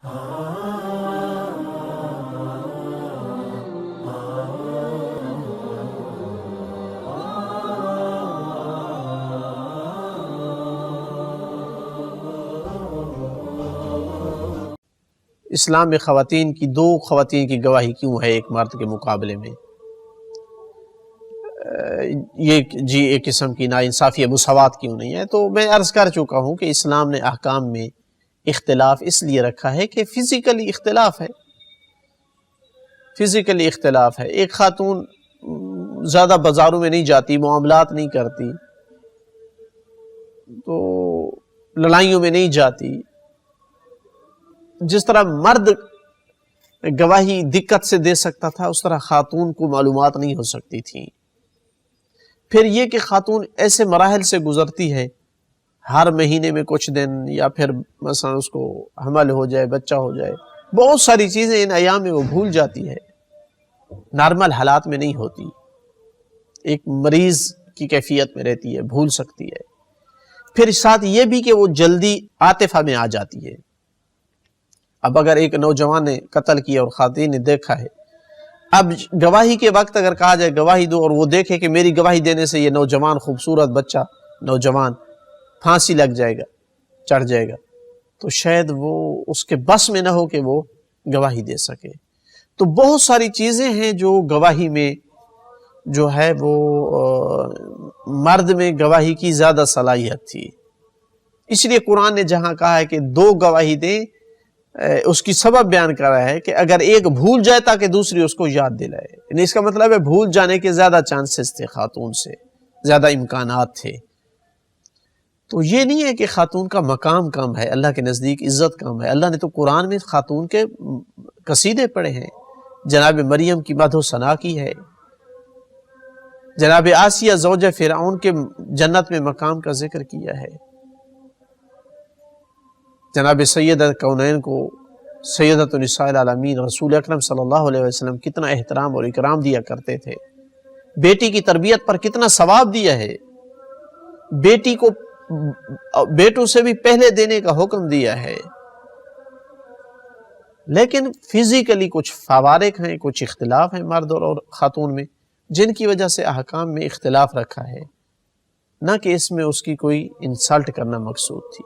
اسلام میں خواتین کی دو خواتین کی گواہی کیوں ہے ایک مرد کے مقابلے میں؟ یہ جی ایک قسم کی ناانصافی ہے، مساوات کیوں نہیں ہے؟ تو میں عرض کر چکا ہوں کہ اسلام نے احکام میں اختلاف اس لیے رکھا ہے کہ فزیکلی اختلاف ہے، فزیکلی اختلاف ہے۔ ایک خاتون زیادہ بازاروں میں نہیں جاتی، معاملات نہیں کرتی، تو لڑائیوں میں نہیں جاتی۔ جس طرح مرد گواہی دقت سے دے سکتا تھا، اس طرح خاتون کو معلومات نہیں ہو سکتی تھی۔ پھر یہ کہ خاتون ایسے مراحل سے گزرتی ہے، ہر مہینے میں کچھ دن، یا پھر مثلا اس کو حمل ہو جائے، بچہ ہو جائے، بہت ساری چیزیں ان ایام میں وہ بھول جاتی ہے، نارمل حالات میں نہیں ہوتی، ایک مریض کی کیفیت میں رہتی ہے، بھول سکتی ہے۔ پھر ساتھ یہ بھی کہ وہ جلدی عاطفہ میں آ جاتی ہے۔ اب اگر ایک نوجوان نے قتل کیا اور خواتین نے دیکھا ہے، اب گواہی کے وقت اگر کہا جائے گواہی دو، اور وہ دیکھے کہ میری گواہی دینے سے یہ نوجوان خوبصورت بچہ نوجوان پھانسی لگ جائے گا، چڑھ جائے گا، تو شاید وہ اس کے بس میں نہ ہو کہ وہ گواہی دے سکے۔ تو بہت ساری چیزیں ہیں جو گواہی میں جو ہے وہ مرد میں گواہی کی زیادہ صلاحیت تھی۔ اس لیے قرآن نے جہاں کہا ہے کہ دو گواہی دیں، اس کی سبب بیان کر رہا ہے کہ اگر ایک بھول جائے تاکہ دوسری اس کو یاد دلائے، یعنی اس کا مطلب ہے بھول جانے کے زیادہ چانسز تھے، خاتون سے زیادہ امکانات تھے۔ تو یہ نہیں ہے کہ خاتون کا مقام کم ہے، اللہ کے نزدیک عزت کم ہے۔ اللہ نے تو قرآن میں خاتون کے قصیدے پڑھے ہیں، جناب مریم کی مدح و ثنا کی ہے، جناب آسیہ زوجہ فرعون کے جنت میں مقام کا ذکر کیا ہے، جناب سید کونین کو سیدۃ النساء العالمین رسول اکرم صلی اللہ علیہ وسلم کتنا احترام اور اکرام دیا کرتے تھے، بیٹی کی تربیت پر کتنا ثواب دیا ہے، بیٹی کو بیٹوں سے بھی پہلے دینے کا حکم دیا ہے۔ لیکن فزیکلی کچھ فوارق ہیں، کچھ اختلاف ہیں مرد اور خاتون میں، جن کی وجہ سے احکام میں اختلاف رکھا ہے، نہ کہ اس میں اس کی کوئی انسلٹ کرنا مقصود تھی۔